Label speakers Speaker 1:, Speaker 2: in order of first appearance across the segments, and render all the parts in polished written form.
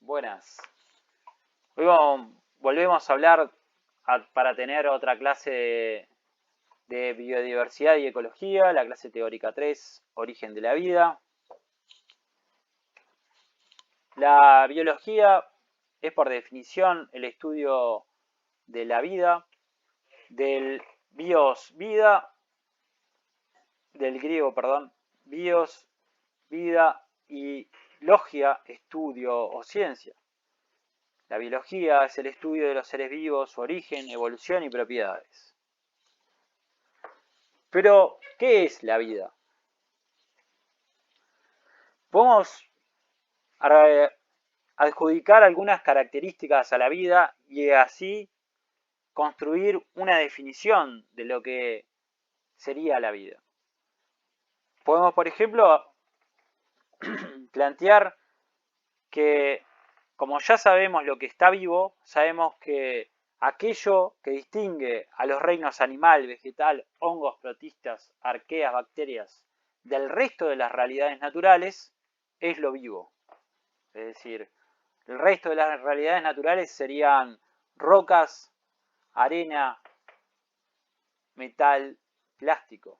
Speaker 1: Buenas. Hoy volvemos a hablar para tener otra clase de biodiversidad y ecología, la clase teórica 3, origen de la vida. La biología es por definición el estudio de la vida, del bios, vida, del griego, bios, vida y logia, estudio o ciencia. La biología es el estudio de los seres vivos, su origen, evolución y propiedades. Pero, ¿qué es la vida? Podemos adjudicar algunas características a la vida y así construir una definición de lo que sería la vida. Podemos, por ejemplo, plantear que, como ya sabemos lo que está vivo, sabemos que aquello que distingue a los reinos animal, vegetal, hongos, protistas, arqueas, bacterias del resto de las realidades naturales es lo vivo. Es decir, el resto de las realidades naturales serían rocas, arena, metal, plástico,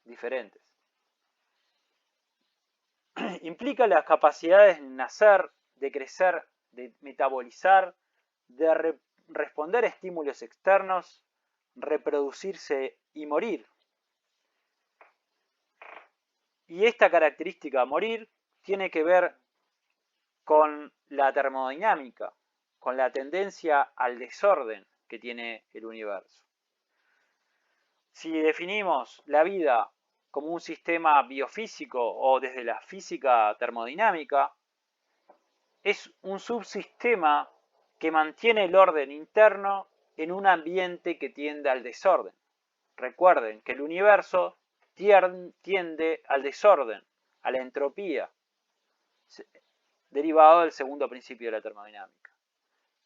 Speaker 1: diferentes. Implica las capacidades de nacer, de crecer, de metabolizar, de responder a estímulos externos, reproducirse y morir. Y esta característica, morir, tiene que ver con la termodinámica, con la tendencia al desorden que tiene el universo. Si definimos la vida como un sistema biofísico o desde la física termodinámica, es un subsistema que mantiene el orden interno en un ambiente que tiende al desorden. Recuerden que el universo tiende al desorden, a la entropía, derivado del segundo principio de la termodinámica,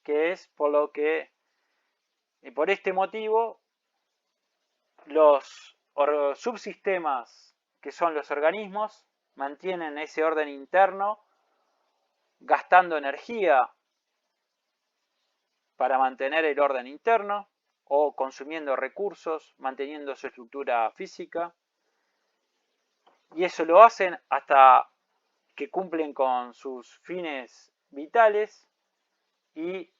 Speaker 1: que es por este motivo, los subsistemas que son los organismos mantienen ese orden interno gastando energía para mantener el orden interno o consumiendo recursos, manteniendo su estructura física, y eso lo hacen hasta que cumplen con sus fines vitales y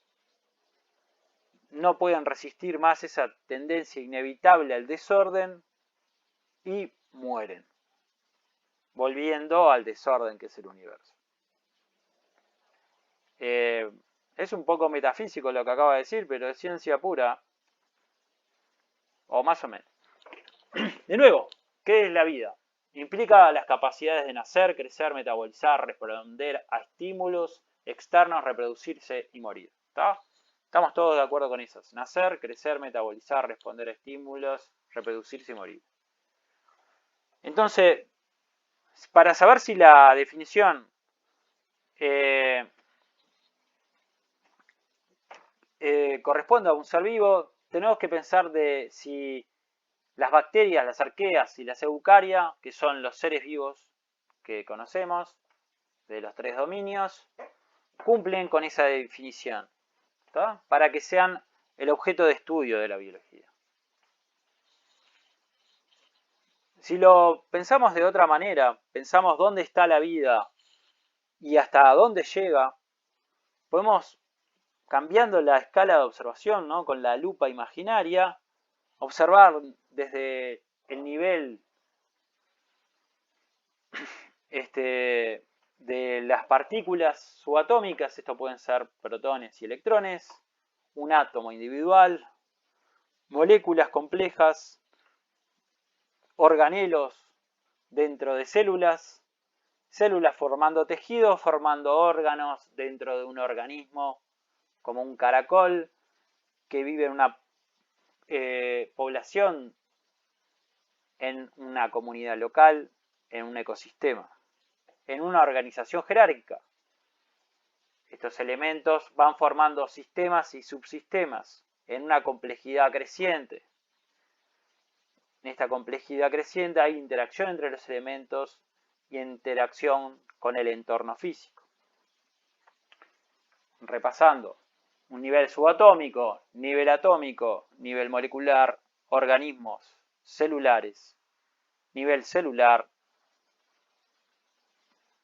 Speaker 1: no pueden resistir más esa tendencia inevitable al desorden y mueren, volviendo al desorden que es el universo. Es un poco metafísico lo que acabo de decir, pero es ciencia pura, o más o menos. De nuevo, ¿qué es la vida? Implica las capacidades de nacer, crecer, metabolizar, responder a estímulos externos, reproducirse y morir. ¿Está? Estamos todos de acuerdo con esas. Nacer, crecer, metabolizar, responder a estímulos, reproducirse y morir. Entonces, para saber si la definición corresponde a un ser vivo, tenemos que pensar de si las bacterias, las arqueas y las eucarias, que son los seres vivos que conocemos, de los tres dominios, cumplen con esa definición, ¿está? Para que sean el objeto de estudio de la biología. Si lo pensamos de otra manera, pensamos dónde está la vida y hasta dónde llega, podemos, cambiando la escala de observación, ¿no?, con la lupa imaginaria, observar desde el nivel de las partículas subatómicas, esto pueden ser protones y electrones, un átomo individual, moléculas complejas, organelos dentro de células, células formando tejidos, formando órganos dentro de un organismo, como un caracol que vive en una población, en una comunidad local, en un ecosistema, en una organización jerárquica. Estos elementos van formando sistemas y subsistemas en una complejidad creciente. En esta complejidad creciente hay interacción entre los elementos y interacción con el entorno físico. repasando, un nivel subatómico, nivel atómico, nivel molecular, organismos celulares, nivel celular,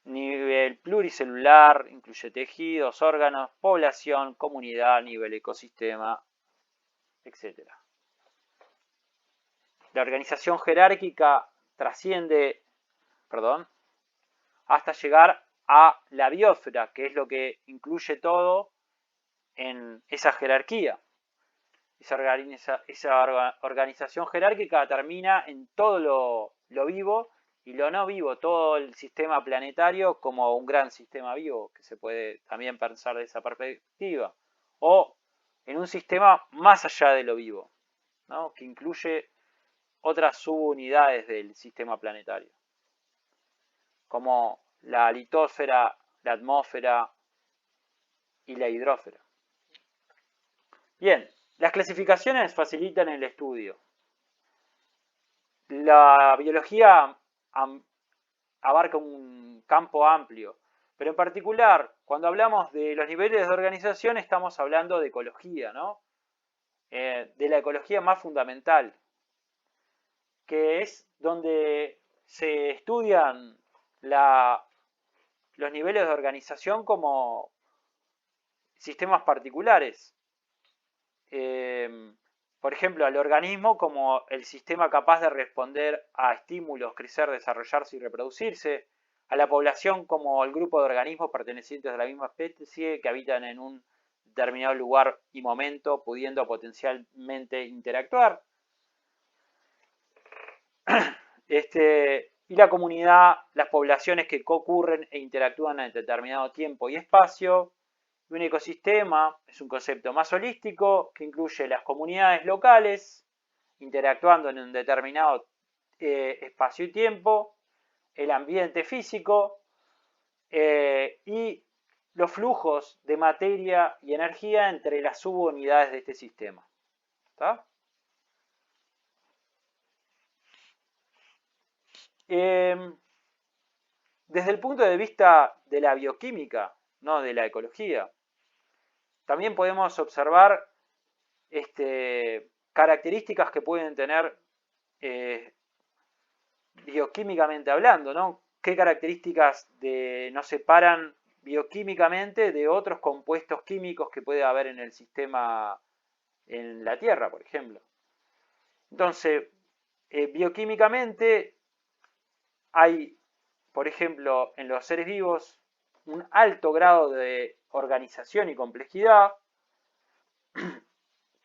Speaker 1: nivel pluricelular, incluye tejidos, órganos, población, comunidad, nivel ecosistema, etc. La organización jerárquica trasciende, hasta llegar a la biosfera, que es lo que incluye todo en esa jerarquía. Esa organización jerárquica termina en todo lo vivo y lo no vivo, todo el sistema planetario como un gran sistema vivo, que se puede también pensar de esa perspectiva, o en un sistema más allá de lo vivo, ¿no? Que incluye otras subunidades del sistema planetario, como la litosfera, la atmósfera y la hidrósfera. Bien, las clasificaciones facilitan el estudio. La biología abarca un campo amplio, pero en particular, cuando hablamos de los niveles de organización, estamos hablando de ecología, ¿no? De la ecología más fundamental, que es donde se estudian los niveles de organización como sistemas particulares. Por ejemplo, al organismo como el sistema capaz de responder a estímulos, crecer, desarrollarse y reproducirse, a la población como el grupo de organismos pertenecientes a la misma especie que habitan en un determinado lugar y momento, pudiendo potencialmente interactuar. Y la comunidad, las poblaciones que concurren e interactúan en determinado tiempo y espacio. Un ecosistema es un concepto más holístico que incluye las comunidades locales interactuando en un determinado espacio y tiempo, el ambiente físico y los flujos de materia y energía entre las subunidades de este sistema. ¿Está? Desde el punto de vista de la bioquímica, no de la ecología, también podemos observar características que pueden tener bioquímicamente hablando, ¿no? ¿Qué características nos separan bioquímicamente de otros compuestos químicos que puede haber en el sistema, en la Tierra, por ejemplo? Entonces, bioquímicamente hay, por ejemplo, en los seres vivos, un alto grado de organización y complejidad.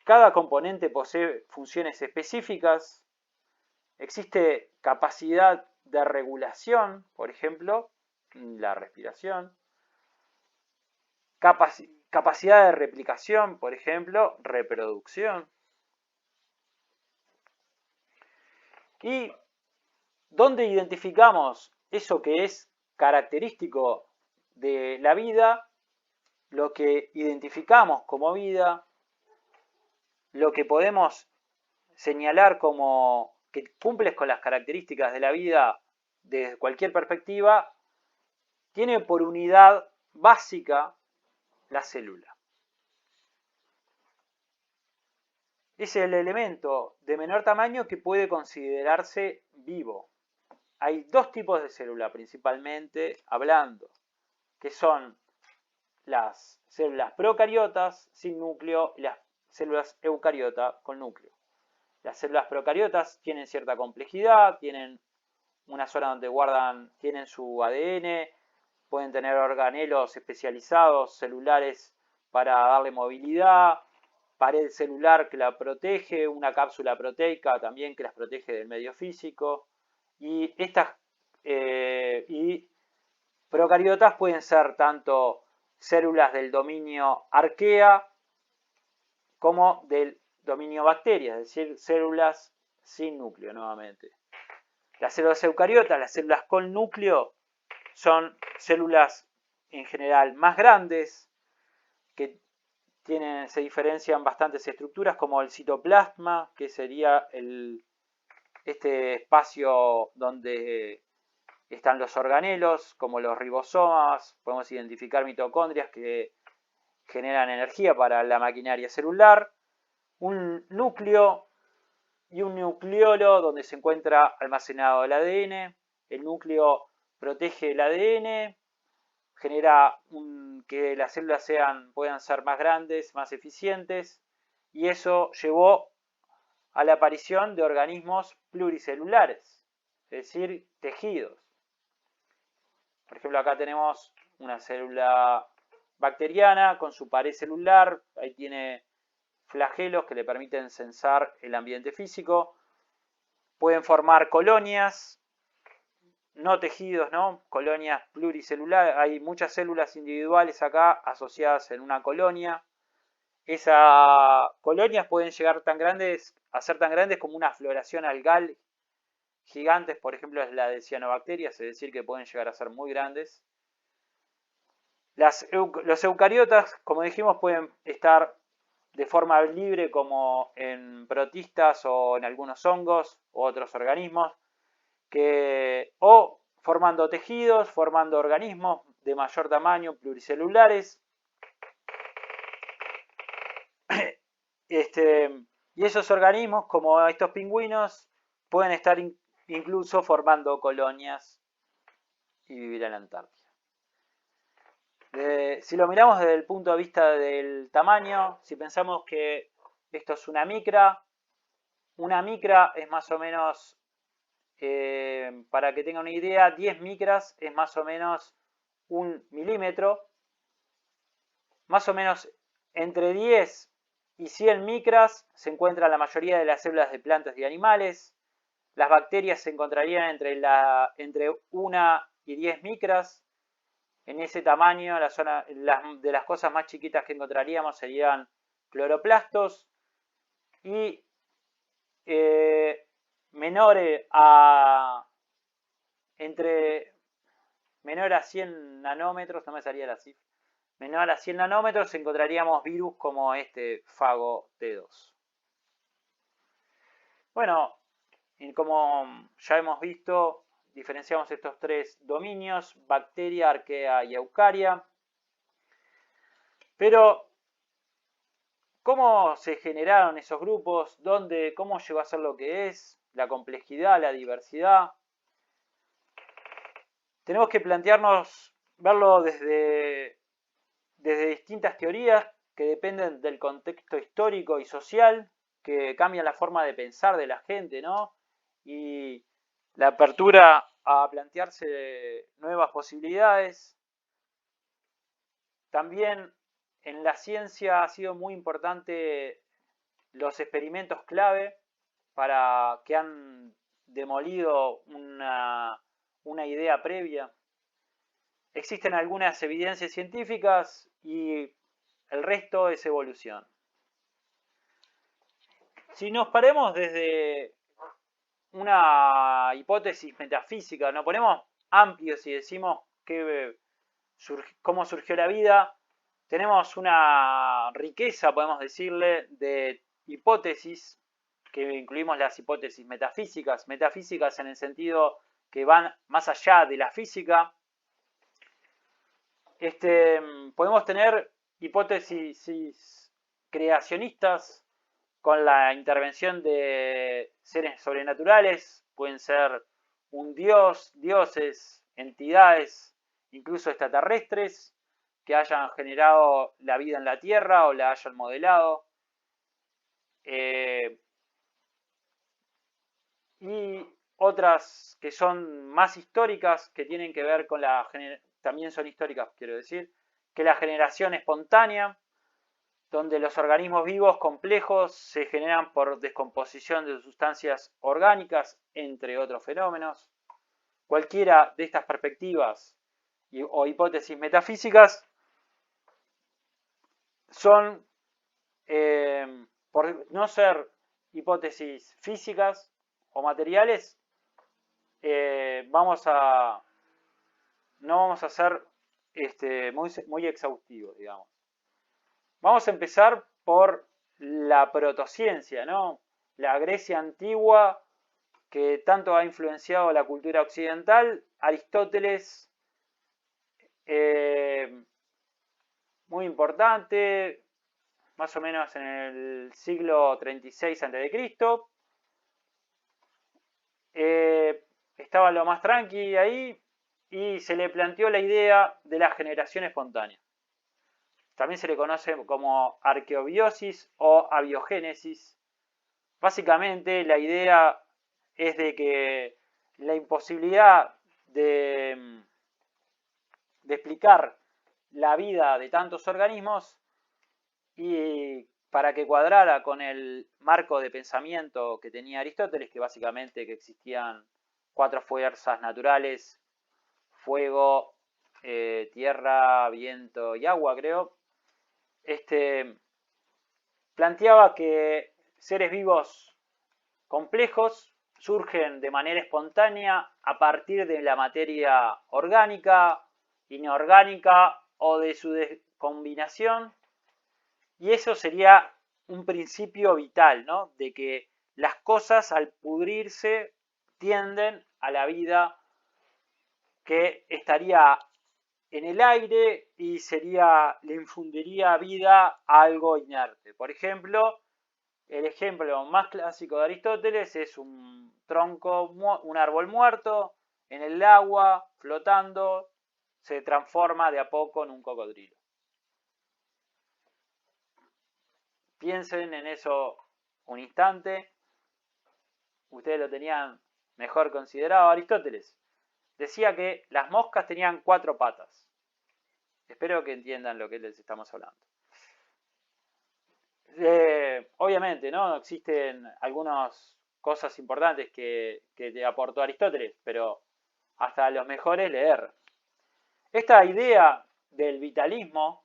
Speaker 1: Cada componente posee funciones específicas. Existe capacidad de regulación, por ejemplo, la respiración. Capacidad de replicación, por ejemplo, reproducción. ¿Y dónde identificamos eso que es característico de la vida? Lo que identificamos como vida, lo que podemos señalar como que cumples con las características de la vida desde cualquier perspectiva, tiene por unidad básica la célula. Es el elemento de menor tamaño que puede considerarse vivo. Hay dos tipos de célula principalmente hablando, que son las células procariotas sin núcleo y las células eucariotas con núcleo. Las células procariotas tienen cierta complejidad, tienen una zona donde tienen su ADN, pueden tener organelos especializados, celulares para darle movilidad, pared celular que la protege, una cápsula proteica también que las protege del medio físico. Y estas procariotas pueden ser tanto células del dominio arquea como del dominio bacteria, es decir, células sin núcleo nuevamente. Las células eucariotas, las células con núcleo, son células en general más grandes que se diferencian bastantes estructuras como el citoplasma, que sería este espacio donde están los organelos, como los ribosomas. Podemos identificar mitocondrias que generan energía para la maquinaria celular, un núcleo y un nucleolo donde se encuentra almacenado el ADN. El núcleo protege el ADN, genera que las células puedan ser más grandes, más eficientes, y eso llevó a la aparición de organismos pluricelulares, es decir, tejidos. Por ejemplo, acá tenemos una célula bacteriana con su pared celular, ahí tiene flagelos que le permiten sensar el ambiente físico. Pueden formar colonias, no tejidos, ¿no? Colonias pluricelulares. Hay muchas células individuales acá asociadas en una colonia. Esas colonias pueden llegar a ser tan grandes como una floración algal gigantes, por ejemplo, es la de cianobacterias, es decir, que pueden llegar a ser muy grandes. Los eucariotas, como dijimos, pueden estar de forma libre como en protistas o en algunos hongos u otros organismos, o formando tejidos, formando organismos de mayor tamaño, pluricelulares. Y esos organismos, como estos pingüinos, pueden estar incluso formando colonias y vivir en la Antártida. Si lo miramos desde el punto de vista del tamaño, si pensamos que esto es una micra es más o menos, para que tengan una idea, 10 micras es más o menos 1 milímetro. Más o menos entre 10 y 100 micras se encuentra la mayoría de las células de plantas y animales. Las bacterias se encontrarían entre 1 y 10 micras. En ese tamaño, de las cosas más chiquitas que encontraríamos serían cloroplastos y menor a 100 nanómetros, no me salía la cifra, menor a 100 nanómetros encontraríamos virus como este Fago T2. Bueno, como ya hemos visto, diferenciamos estos tres dominios: bacteria, arquea y eucaria. Pero, ¿cómo se generaron esos grupos? ¿Cómo llegó a ser lo que es? La complejidad, la diversidad. Tenemos que plantearnos, verlo desde distintas teorías que dependen del contexto histórico y social, que cambian la forma de pensar de la gente, ¿no? Y la apertura a plantearse nuevas posibilidades. También en la ciencia ha sido muy importante los experimentos clave que han demolido una idea previa. Existen algunas evidencias científicas y el resto es evolución. Si nos paremos desde una hipótesis metafísica, nos ponemos amplios y decimos cómo surgió la vida, tenemos una riqueza, podemos decirle, de hipótesis, que incluimos las hipótesis metafísicas en el sentido que van más allá de la física. Podemos tener hipótesis creacionistas con la intervención de seres sobrenaturales, pueden ser un dios, dioses, entidades, incluso extraterrestres, que hayan generado la vida en la Tierra o la hayan modelado. Y otras que son más históricas, que tienen que ver con también son históricas, quiero decir, que la generación espontánea, donde los organismos vivos complejos se generan por descomposición de sustancias orgánicas, entre otros fenómenos. Cualquiera de estas perspectivas o hipótesis metafísicas son, por no ser hipótesis físicas o materiales, no vamos a ser muy exhaustivos, digamos. Vamos a empezar por la protociencia, ¿no? La Grecia antigua, que tanto ha influenciado la cultura occidental. Aristóteles muy importante, más o menos en el siglo 36 a.C. Estaba lo más tranqui ahí y se le planteó la idea de la generación espontánea. También se le conoce como arqueobiosis o abiogénesis. Básicamente la idea es de que la imposibilidad de explicar la vida de tantos organismos y para que cuadrara con el marco de pensamiento que tenía Aristóteles, que básicamente que existían 4 fuerzas naturales: fuego, tierra, viento y agua, creo. Planteaba que seres vivos complejos surgen de manera espontánea a partir de la materia orgánica, inorgánica o de su combinación, y eso sería un principio vital, ¿no? De que las cosas al pudrirse tienden a la vida que estaría en el aire y le infundiría vida a algo inerte. Por ejemplo, el ejemplo más clásico de Aristóteles es un tronco, un árbol muerto en el agua, flotando, se transforma de a poco en un cocodrilo. Piensen en eso un instante. Ustedes lo tenían mejor considerado. Aristóteles decía que las moscas tenían 4 patas. Espero que entiendan lo que les estamos hablando. Obviamente, ¿no? Existen algunas cosas importantes que te aportó Aristóteles, pero hasta los mejores leer. Esta idea del vitalismo,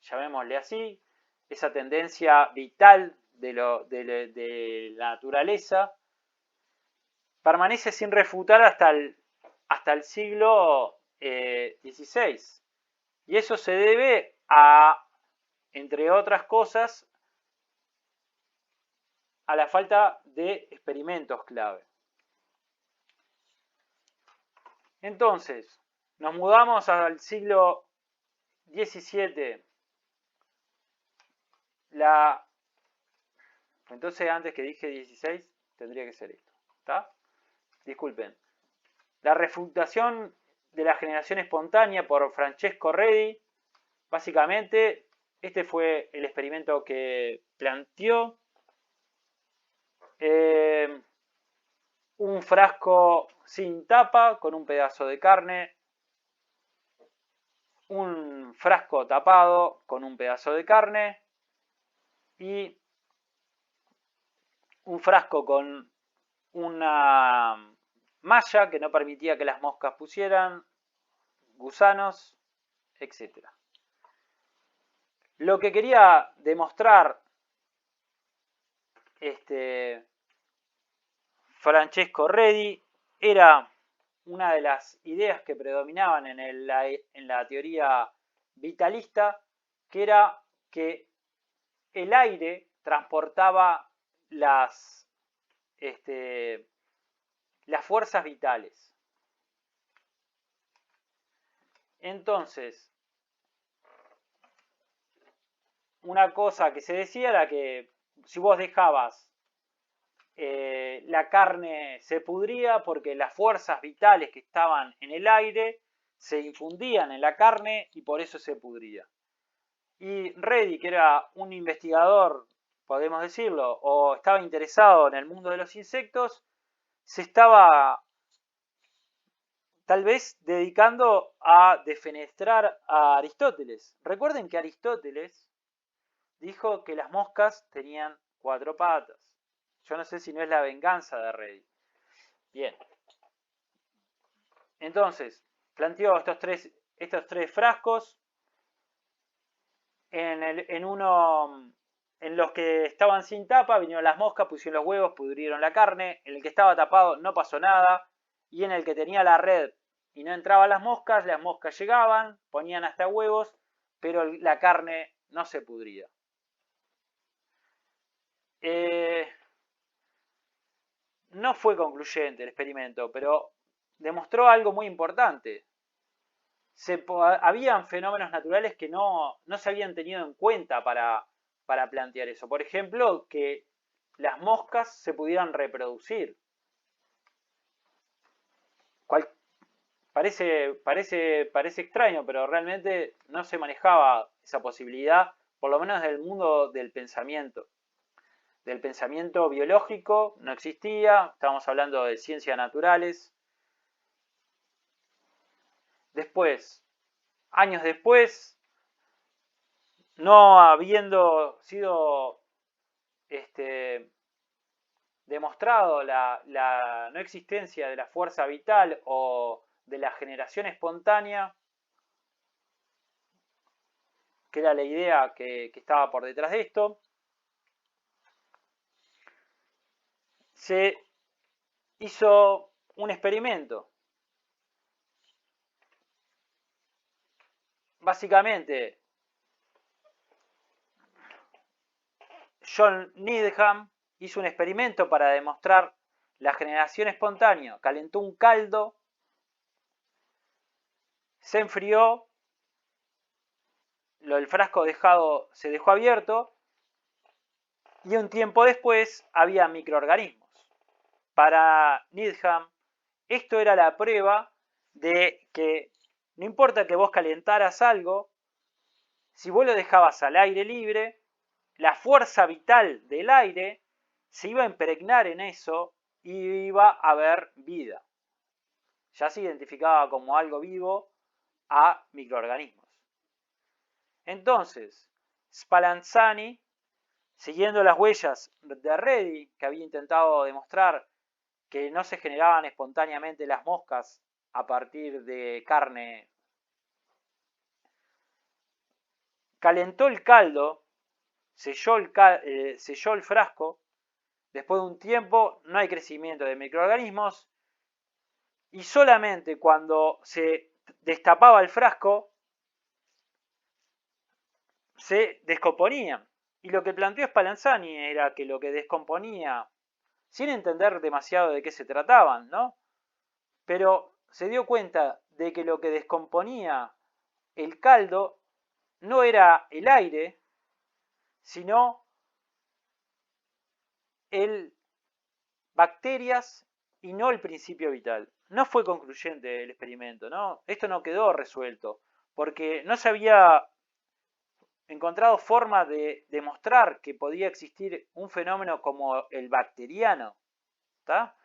Speaker 1: llamémosle así, esa tendencia vital de la naturaleza, permanece sin refutar hasta el siglo XVI. Y eso se debe a, entre otras cosas, a la falta de experimentos clave. Entonces, nos mudamos al siglo XVII. Entonces, antes que dije 16, tendría que ser esto. ¿Está? Disculpen. La refutación de la generación espontánea por Francesco Redi. Básicamente, este fue el experimento que planteó. Un frasco sin tapa con un pedazo de carne, un frasco tapado con un pedazo de carne y un frasco con una malla que no permitía que las moscas pusieran, gusanos, etc. Lo que quería demostrar Francesco Redi era una de las ideas que predominaban en la teoría vitalista, que era que el aire transportaba las fuerzas vitales. Entonces, una cosa que se decía era que si vos dejabas la carne se pudría porque las fuerzas vitales que estaban en el aire se infundían en la carne y por eso se pudría. Y Redi, que era un investigador, podemos decirlo, o estaba interesado en el mundo de los insectos, se estaba tal vez dedicando a defenestrar a Aristóteles. Recuerden que Aristóteles dijo que las moscas tenían 4 patas. Yo no sé si no es la venganza de Redi. Bien. Entonces, planteó estos tres frascos. En los que estaban sin tapa, vinieron las moscas, pusieron los huevos, pudrieron la carne. En el que estaba tapado no pasó nada. Y en el que tenía la red y no entraban las moscas llegaban, ponían hasta huevos, pero la carne no se pudría. No fue concluyente el experimento, pero demostró algo muy importante. habían fenómenos naturales que no se habían tenido en cuenta para plantear eso. Por ejemplo, que las moscas se pudieran reproducir. Parece extraño, pero realmente no se manejaba esa posibilidad, por lo menos del mundo del pensamiento. Del pensamiento biológico no existía, estamos hablando de ciencias naturales. Después, años después, no habiendo sido demostrado la no existencia de la fuerza vital o de la generación espontánea, que era la idea que estaba por detrás de esto, se hizo un experimento. Básicamente, John Needham hizo un experimento para demostrar la generación espontánea. Calentó un caldo, se enfrió, el frasco se dejó abierto y un tiempo después había microorganismos. Para Needham, esto era la prueba de que no importa que vos calentaras algo, si vos lo dejabas al aire libre, la fuerza vital del aire se iba a impregnar en eso y iba a haber vida. Ya se identificaba como algo vivo a microorganismos. Entonces, Spallanzani, siguiendo las huellas de Redi, que había intentado demostrar que no se generaban espontáneamente las moscas a partir de carne, calentó el caldo, selló el frasco. Después de un tiempo no hay crecimiento de microorganismos y solamente cuando se destapaba el frasco se descomponían. Y lo que planteó Spallanzani era que lo que descomponía, sin entender demasiado de qué se trataban, ¿no? Pero se dio cuenta de que lo que descomponía el caldo no era el aire, sino bacterias y no el principio vital. No fue concluyente el experimento, ¿no? Esto no quedó resuelto, porque no se había encontrado forma de demostrar que podía existir un fenómeno como el bacteriano, ¿está?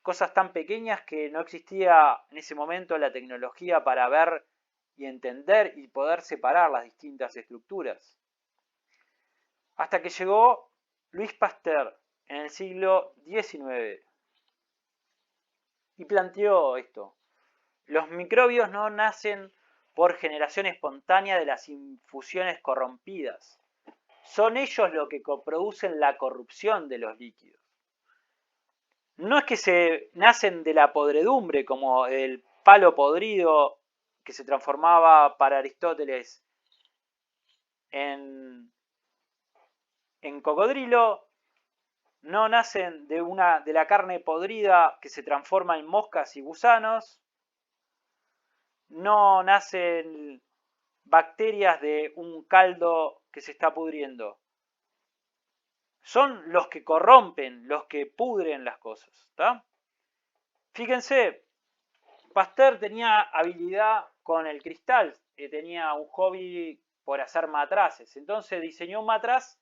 Speaker 1: Cosas tan pequeñas que no existía en ese momento la tecnología para ver y entender y poder separar las distintas estructuras. Hasta que llegó Louis Pasteur en el siglo XIX y planteó esto. Los microbios no nacen por generación espontánea de las infusiones corrompidas. Son ellos los que producen la corrupción de los líquidos. No es que se nacen de la podredumbre, como el palo podrido que se transformaba para Aristóteles en cocodrilo, no nacen de la carne podrida que se transforma en moscas y gusanos, no nacen bacterias de un caldo que se está pudriendo. Son los que corrompen, los que pudren las cosas, ¿está? Fíjense, Pasteur tenía habilidad con el cristal, tenía un hobby por hacer matraces, entonces diseñó un matraz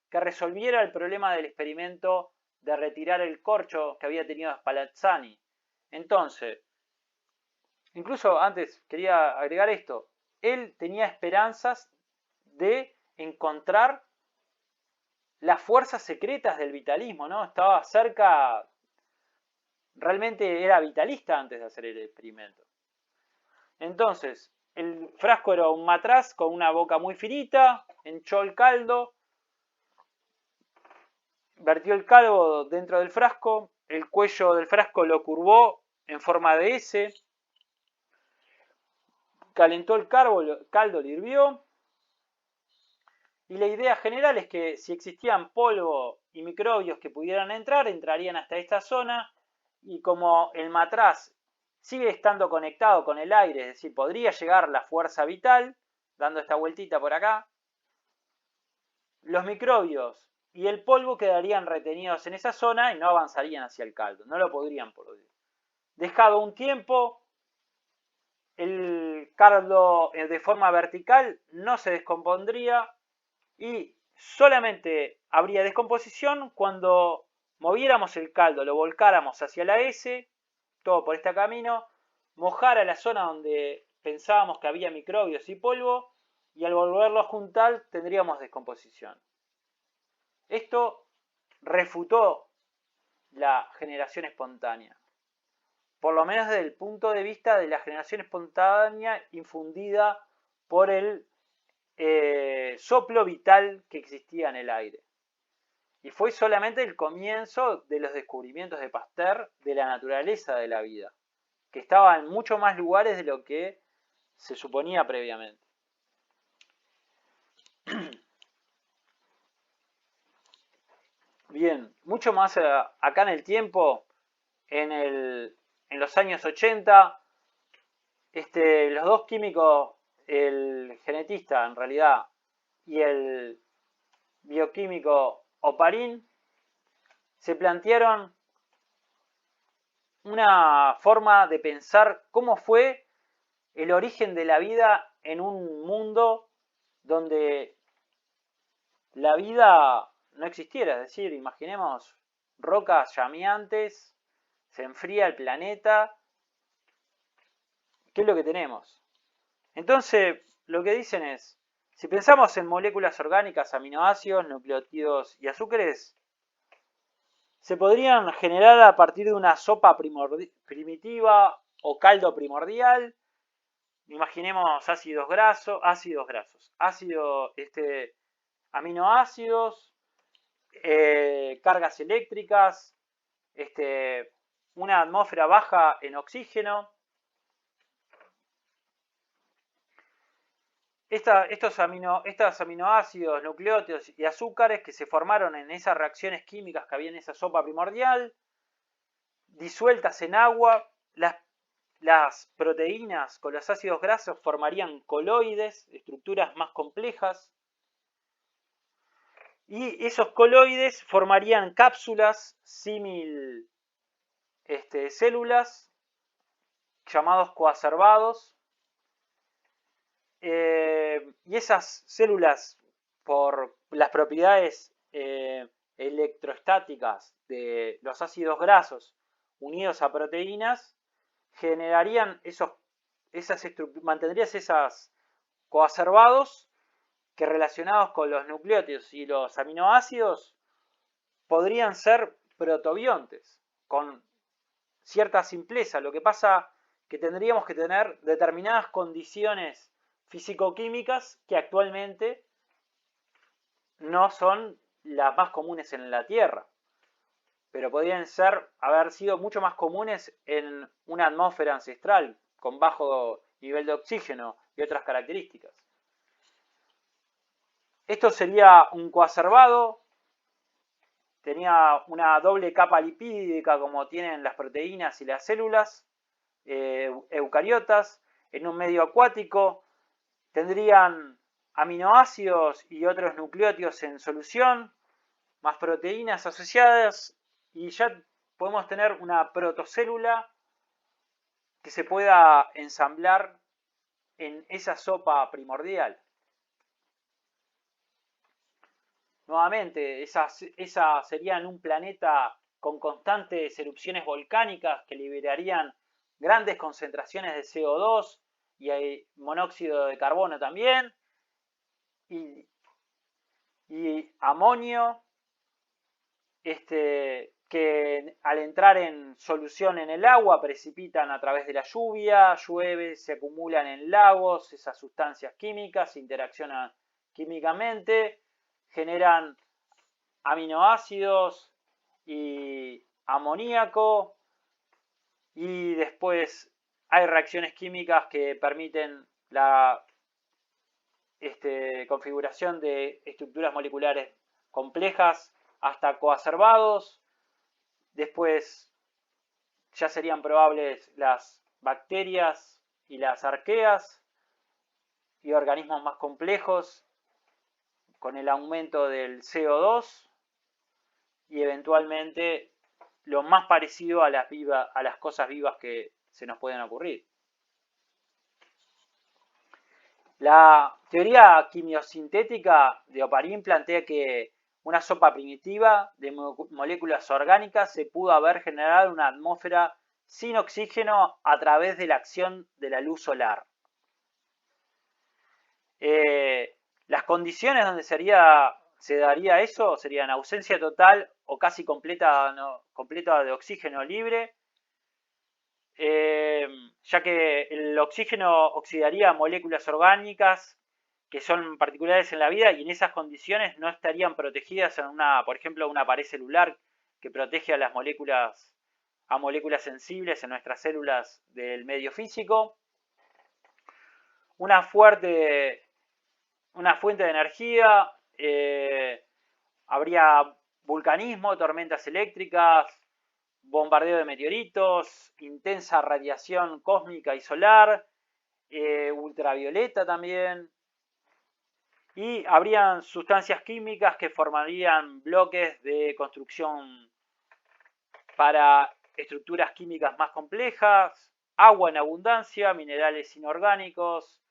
Speaker 1: que resolviera el problema del experimento de retirar el corcho que había tenido Spallanzani. Entonces, incluso antes quería agregar esto, él tenía esperanzas de encontrar las fuerzas secretas del vitalismo, ¿no? Estaba cerca, realmente era vitalista antes de hacer el experimento. Entonces, el frasco era un matraz con una boca muy finita, hinchó el caldo, vertió el caldo dentro del frasco, el cuello del frasco lo curvó en forma de S, calentó el caldo, lo hirvió, y la idea general es que si existían polvo y microbios que pudieran entrar, entrarían hasta esta zona, y como el matraz sigue estando conectado con el aire, es decir, podría llegar la fuerza vital, dando esta vueltita por acá. Los microbios y el polvo quedarían retenidos en esa zona y no avanzarían hacia el caldo, no lo podrían producir. Dejado un tiempo, el caldo de forma vertical no se descompondría y solamente habría descomposición cuando moviéramos el caldo, lo volcáramos hacia la S, todo por este camino, mojara la zona donde pensábamos que había microbios y polvo, y al volverlo a juntar tendríamos descomposición. Esto refutó la generación espontánea, por lo menos desde el punto de vista de la generación espontánea infundida por el soplo vital que existía en el aire. Y fue solamente el comienzo de los descubrimientos de Pasteur de la naturaleza de la vida, que estaba en muchos más lugares de lo que se suponía previamente. Bien, mucho más acá en el tiempo, en los años 80, los dos químicos, el genetista en realidad y el bioquímico Oparin, se plantearon una forma de pensar cómo fue el origen de la vida en un mundo donde la vida no existiera. Es decir, imaginemos rocas llameantes, se enfría el planeta. ¿Qué es lo que tenemos? Entonces, lo que dicen es, si pensamos en moléculas orgánicas, aminoácidos, nucleótidos y azúcares, se podrían generar a partir de una sopa primitiva o caldo primordial. Imaginemos aminoácidos, cargas eléctricas, una atmósfera baja en oxígeno. Estos aminoácidos, nucleótidos y azúcares que se formaron en esas reacciones químicas que había en esa sopa primordial, disueltas en agua, las proteínas con los ácidos grasos formarían coloides, estructuras más complejas, y esos coloides formarían cápsulas símil células llamados coacervados. Y esas células, por las propiedades electrostáticas de los ácidos grasos unidos a proteínas, generarían mantendrías esas coacervados que, relacionados con los nucleótidos y los aminoácidos, podrían ser protobiontes con cierta simpleza. Lo que pasa que tendríamos que tener determinadas condiciones físico-químicas que actualmente no son las más comunes en la Tierra, pero podrían haber sido mucho más comunes en una atmósfera ancestral con bajo nivel de oxígeno y otras características. Esto sería un coacervado, tenía una doble capa lipídica como tienen las proteínas y las células eucariotas. En un medio acuático tendrían aminoácidos y otros nucleótidos en solución, más proteínas asociadas, y ya podemos tener una protocélula que se pueda ensamblar en esa sopa primordial. Nuevamente, esa sería en un planeta con constantes erupciones volcánicas que liberarían grandes concentraciones de CO2 y hay monóxido de carbono también, y amonio, que al entrar en solución en el agua precipitan a través de la lluvia, llueve, se acumulan en lagos, esas sustancias químicas se interaccionan químicamente, generan aminoácidos y amoníaco, y después hay reacciones químicas que permiten la configuración de estructuras moleculares complejas hasta coacervados. Después ya serían probables las bacterias y las arqueas, y organismos más complejos con el aumento del CO2 y eventualmente lo más parecido a las cosas vivas que se nos pueden ocurrir. La teoría quimiosintética de Oparin plantea que una sopa primitiva de moléculas orgánicas se pudo haber generado una atmósfera sin oxígeno a través de la acción de la luz solar. Las condiciones donde se daría eso serían ausencia total o casi completa de oxígeno libre, ya que el oxígeno oxidaría moléculas orgánicas que son particulares en la vida y en esas condiciones no estarían protegidas en por ejemplo, una pared celular que protege a las moléculas sensibles en nuestras células del medio físico. Una fuente de energía, habría vulcanismo, tormentas eléctricas, bombardeo de meteoritos, intensa radiación cósmica y solar, ultravioleta también, y habrían sustancias químicas que formarían bloques de construcción para estructuras químicas más complejas, agua en abundancia, minerales inorgánicos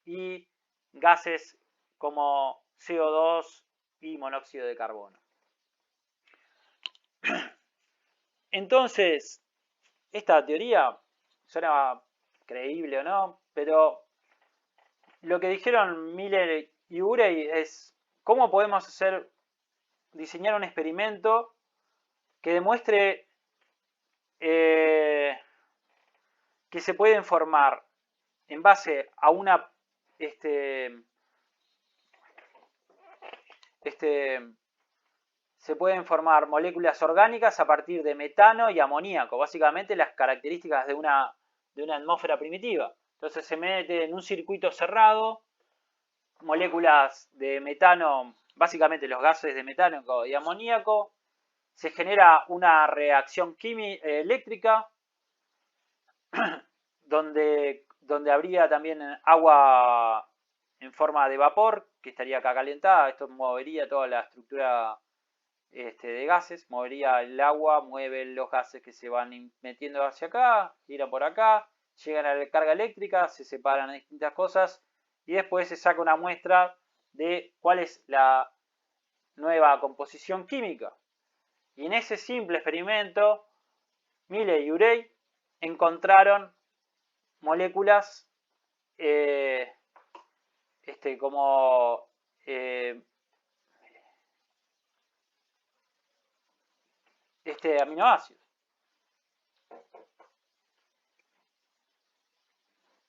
Speaker 1: y gases como CO2 y monóxido de carbono. Entonces, esta teoría suena creíble o no, pero lo que dijeron Miller y Urey es cómo podemos diseñar un experimento que demuestre que se pueden formar en base a se pueden formar moléculas orgánicas a partir de metano y amoníaco, básicamente las características de una atmósfera primitiva. Entonces se mete en un circuito cerrado moléculas de metano, básicamente los gases de metano y amoníaco, se genera una reacción eléctrica donde habría también agua en forma de vapor que estaría acá calentada. Esto movería toda la estructura de gases, movería el agua, mueve los gases que se van metiendo hacia acá, giran por acá, llegan a la carga eléctrica, se separan en distintas cosas y después se saca una muestra de cuál es la nueva composición química. Y en ese simple experimento, Miller y Urey encontraron moléculas como aminoácidos.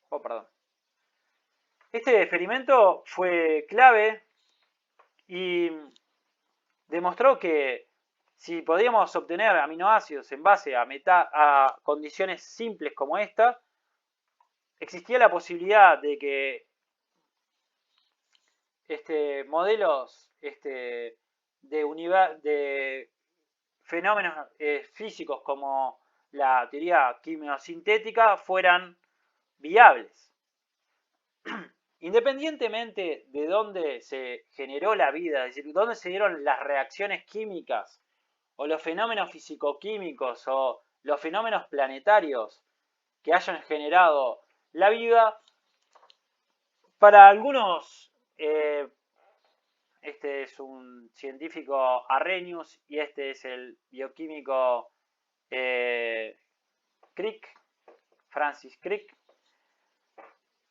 Speaker 1: Perdón. Este experimento fue clave y demostró que si podíamos obtener aminoácidos en base a condiciones simples como esta, existía la posibilidad de que modelos de fenómenos físicos como la teoría quimiosintética fueran viables. Independientemente de dónde se generó la vida, es decir, dónde se dieron las reacciones químicas o los fenómenos fisicoquímicos o los fenómenos planetarios que hayan generado la vida, para algunos, este es un científico Arrhenius y este es el bioquímico Crick, Francis Crick,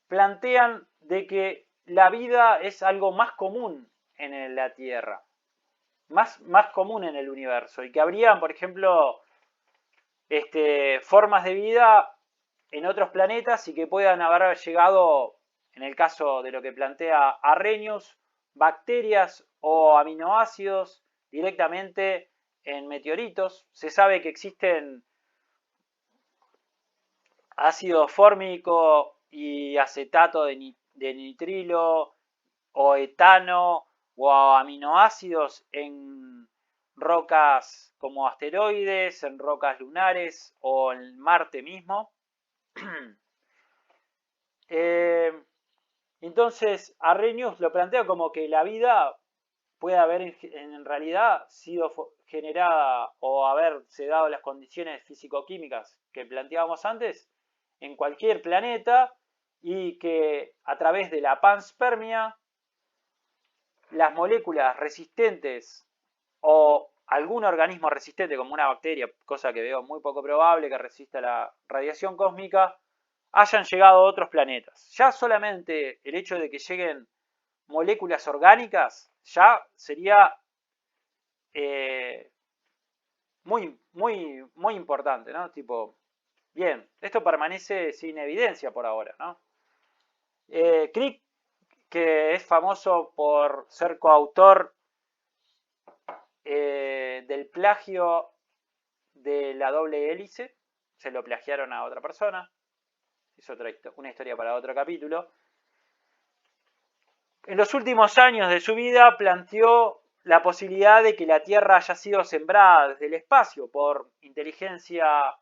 Speaker 1: plantean de que la vida es algo más común en la Tierra, más común en el universo, y que habría, por ejemplo, formas de vida en otros planetas y que puedan haber llegado, en el caso de lo que plantea Arrhenius, bacterias o aminoácidos directamente en meteoritos. Se sabe que existen ácido fórmico y acetato de nitrilo o etano o aminoácidos en rocas como asteroides, en rocas lunares o en Marte mismo. Entonces, Arrhenius lo plantea como que la vida puede haber en realidad sido generada o haberse dado las condiciones físico-químicas que planteábamos antes en cualquier planeta y que a través de la panspermia las moléculas resistentes o algún organismo resistente como una bacteria, cosa que veo muy poco probable que resista a la radiación cósmica, hayan llegado a otros planetas. Ya solamente el hecho de que lleguen moléculas orgánicas ya sería muy importante, ¿no? Tipo, bien, esto permanece sin evidencia por ahora, ¿no? Crick, que es famoso por ser coautor del plagio de la doble hélice, se lo plagiaron a otra persona, es una historia para otro capítulo. En los últimos años de su vida planteó la posibilidad de que la Tierra haya sido sembrada desde el espacio por inteligencia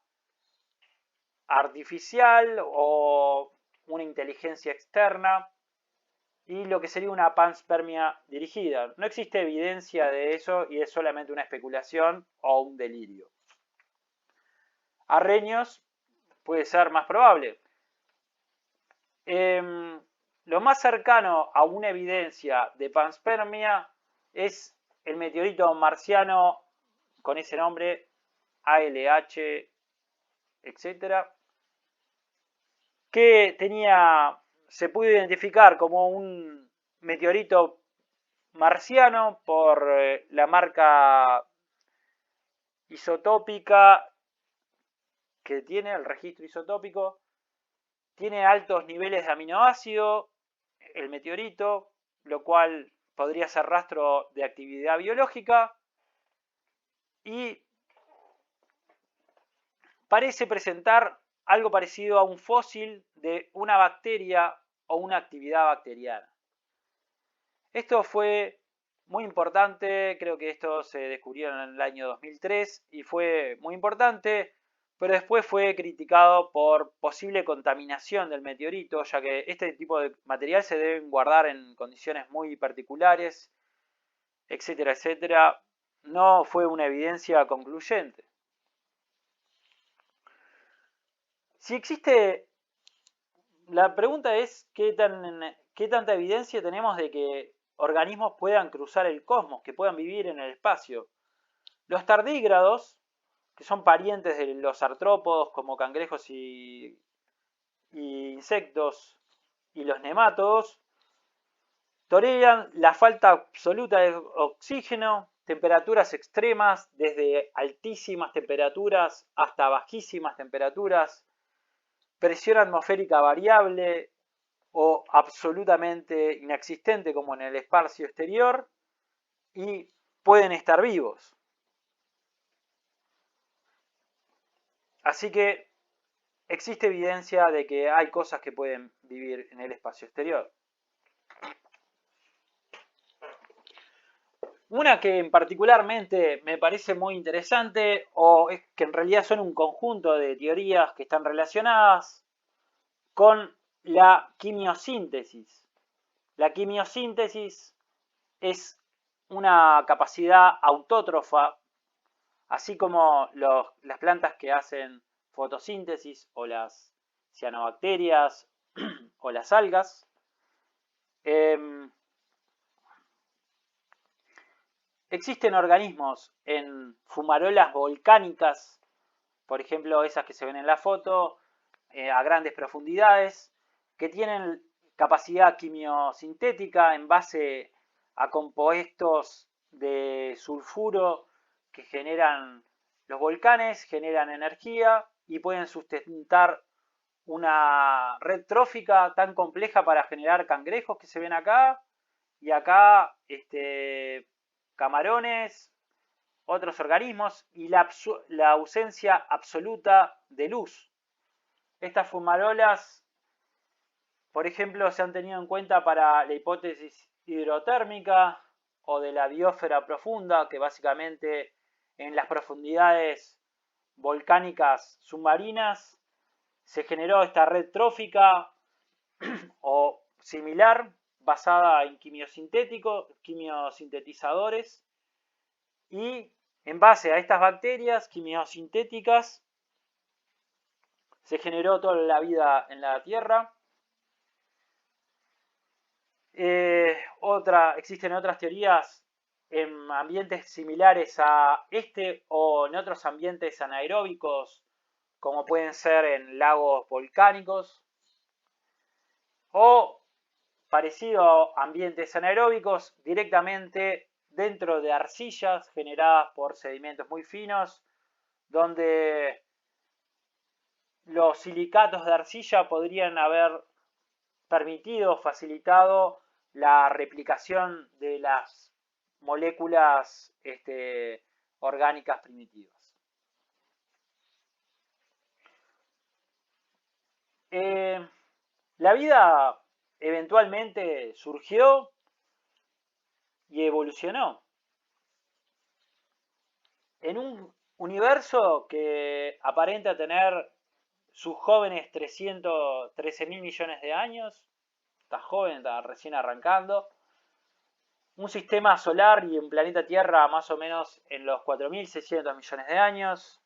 Speaker 1: artificial o una inteligencia externa y lo que sería una panspermia dirigida. No existe evidencia de eso y es solamente una especulación o un delirio. Arrhenius puede ser más probable. Lo más cercano a una evidencia de panspermia es el meteorito marciano con ese nombre, ALH, etc., que se pudo identificar como un meteorito marciano por la marca isotópica que tiene, el registro isotópico. Tiene altos niveles de aminoácido, el meteorito, lo cual podría ser rastro de actividad biológica y parece presentar algo parecido a un fósil de una bacteria o una actividad bacteriana. Esto fue muy importante, creo que esto se descubrió en el año 2003 y fue muy importante, pero después fue criticado por posible contaminación del meteorito, ya que este tipo de material se deben guardar en condiciones muy particulares, etcétera, etcétera. No fue una evidencia concluyente. Si existe, la pregunta es qué tanta evidencia tenemos de que organismos puedan cruzar el cosmos, que puedan vivir en el espacio. Los tardígrados, que son parientes de los artrópodos como cangrejos y insectos, y los nemátodos, toleran la falta absoluta de oxígeno, temperaturas extremas, desde altísimas temperaturas hasta bajísimas temperaturas, presión atmosférica variable o absolutamente inexistente como en el espacio exterior, y pueden estar vivos. Así que existe evidencia de que hay cosas que pueden vivir en el espacio exterior. Una que particularmente me parece muy interesante, o es que en realidad son un conjunto de teorías que están relacionadas con la quimiosíntesis. La quimiosíntesis es una capacidad autótrofa, así como las plantas que hacen fotosíntesis o las cianobacterias o las algas. Existen organismos en fumarolas volcánicas, por ejemplo esas que se ven en la foto, a grandes profundidades, que tienen capacidad quimiosintética en base a compuestos de sulfuro que generan los volcanes, generan energía y pueden sustentar una red trófica tan compleja para generar cangrejos que se ven acá, y acá camarones, otros organismos, y la ausencia absoluta de luz. Estas fumarolas, por ejemplo, se han tenido en cuenta para la hipótesis hidrotérmica o de la biosfera profunda, que básicamente en las profundidades volcánicas submarinas se generó esta red trófica o similar basada en quimiosintetizadores, y en base a estas bacterias quimiosintéticas se generó toda la vida en la Tierra. Existen otras teorías en ambientes similares a este o en otros ambientes anaeróbicos, como pueden ser en lagos volcánicos, o parecido a ambientes anaeróbicos directamente dentro de arcillas generadas por sedimentos muy finos, donde los silicatos de arcilla podrían haber permitido, facilitado la replicación de las moléculas orgánicas primitivas. La vida eventualmente surgió y evolucionó en un universo que aparenta tener sus jóvenes 13.000 millones de años. Está joven, está recién arrancando. Un sistema solar y un planeta Tierra más o menos en los 4.600 millones de años.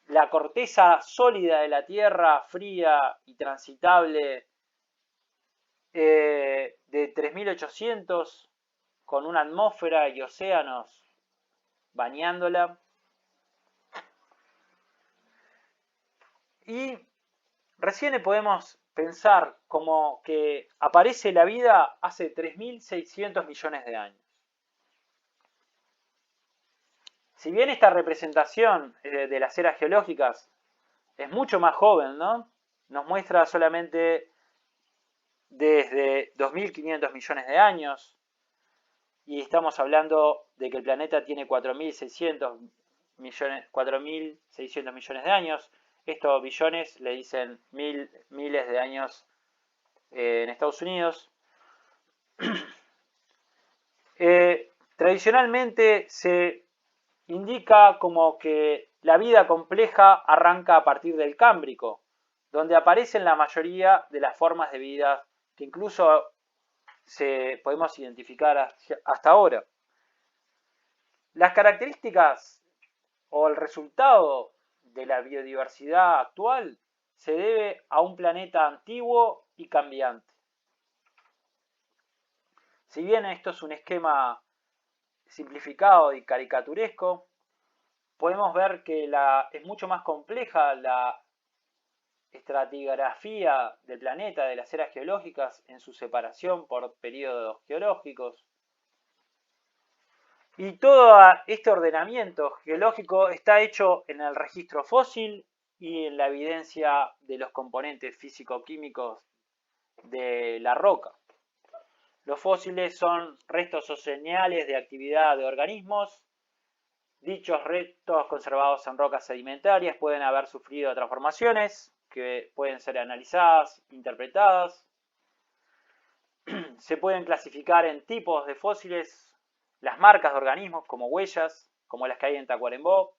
Speaker 1: La corteza sólida de la Tierra, fría y transitable, de 3.800, con una atmósfera y océanos bañándola. Y recién podemos pensar como que aparece la vida hace 3.600 millones de años. Si bien esta representación de las eras geológicas es mucho más joven, ¿no? Nos muestra solamente desde 2.500 millones de años, y estamos hablando de que el planeta tiene 4.600 millones de años. Estos billones le dicen miles de años en Estados Unidos. Tradicionalmente se indica como que la vida compleja arranca a partir del Cámbrico, donde aparecen la mayoría de las formas de vida que incluso podemos identificar hasta ahora. Las características o el resultado de la biodiversidad actual se debe a un planeta antiguo y cambiante. Si bien esto es un esquema simplificado y caricaturesco, podemos ver que es mucho más compleja la estratigrafía del planeta, de las eras geológicas, en su separación por periodos geológicos. Y todo este ordenamiento geológico está hecho en el registro fósil y en la evidencia de los componentes físico-químicos de la roca. Los fósiles son restos o señales de actividad de organismos. Dichos restos conservados en rocas sedimentarias pueden haber sufrido transformaciones que pueden ser analizadas, interpretadas. Se pueden clasificar en tipos de fósiles las marcas de organismos como huellas, como las que hay en Tacuarembó,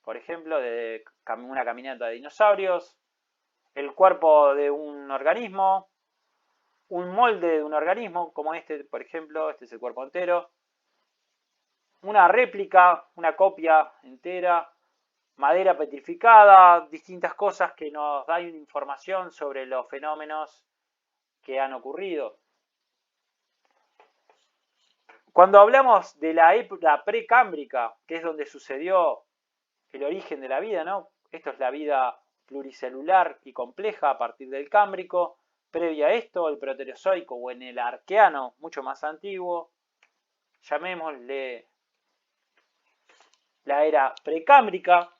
Speaker 1: por ejemplo, de una caminata de dinosaurios, el cuerpo de un organismo, un molde de un organismo, como este, por ejemplo, este es el cuerpo entero, una réplica, una copia entera, madera petrificada, distintas cosas que nos dan información sobre los fenómenos que han ocurrido. Cuando hablamos de la época precámbrica, que es donde sucedió el origen de la vida, ¿no? Esto es la vida pluricelular y compleja a partir del Cámbrico. Previa a esto, el Proterozoico o en el Arqueano, mucho más antiguo, llamémosle la era precámbrica.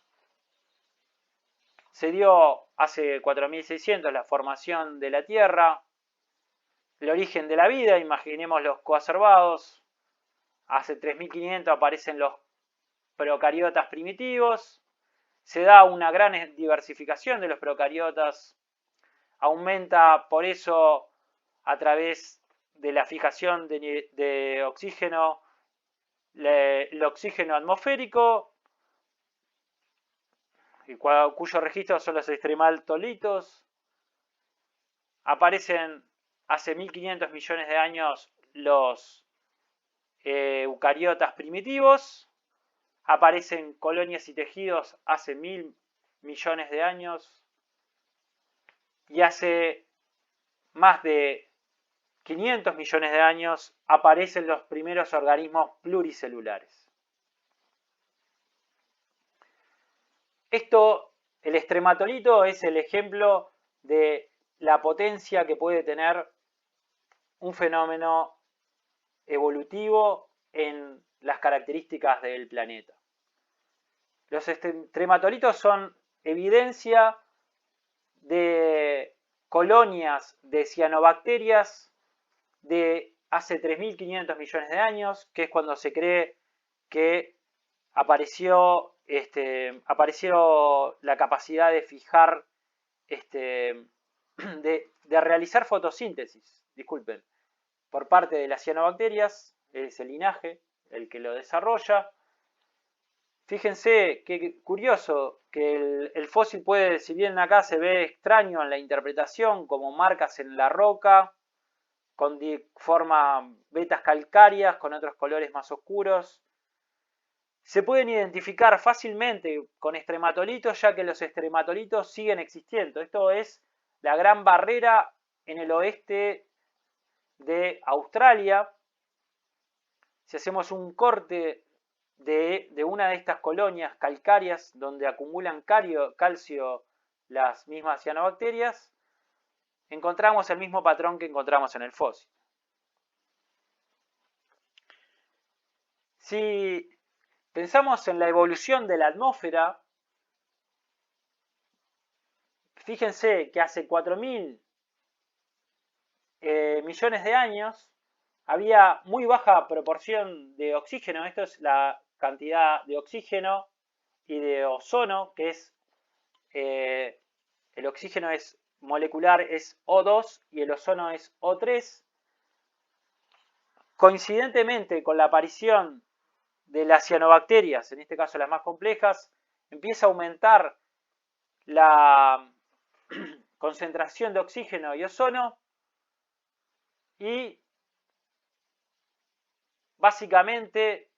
Speaker 1: Se dio hace 4.600 la formación de la Tierra, el origen de la vida, imaginemos los coacervados. Hace 3.500 aparecen los procariotas primitivos. Se da una gran diversificación de los procariotas. Aumenta por eso a través de la fijación de oxígeno, el oxígeno atmosférico, cuyos registros son los estrematolitos. Aparecen hace 1500 millones de años los eucariotas primitivos. Aparecen colonias y tejidos hace 1000 millones de años. Y hace más de 500 millones de años aparecen los primeros organismos pluricelulares. El estrematolito es el ejemplo de la potencia que puede tener un fenómeno evolutivo en las características del planeta. Los estrematolitos son evidencia de colonias de cianobacterias de hace 3.500 millones de años, que es cuando se cree que apareció la capacidad de fijar, de realizar fotosíntesis, disculpen, por parte de las cianobacterias. Es el linaje el que lo desarrolla. Fíjense qué curioso que el fósil puede, si bien acá se ve extraño en la interpretación, como marcas en la roca, con forma vetas calcáreas, con otros colores más oscuros, se pueden identificar fácilmente con estrematolitos, ya que los estrematolitos siguen existiendo. Esto es la Gran Barrera en el oeste de Australia. Si hacemos un corte de una de estas colonias calcáreas donde acumulan calcio las mismas cianobacterias, encontramos el mismo patrón que encontramos en el fósil. Si pensamos en la evolución de la atmósfera, fíjense que hace 4.000 millones de años había muy baja proporción de oxígeno. Esto es la cantidad de oxígeno y de ozono, que es el oxígeno es molecular, es O2, y el ozono es O3. Coincidentemente con la aparición de las cianobacterias, en este caso las más complejas, empieza a aumentar la concentración de oxígeno y ozono, y básicamente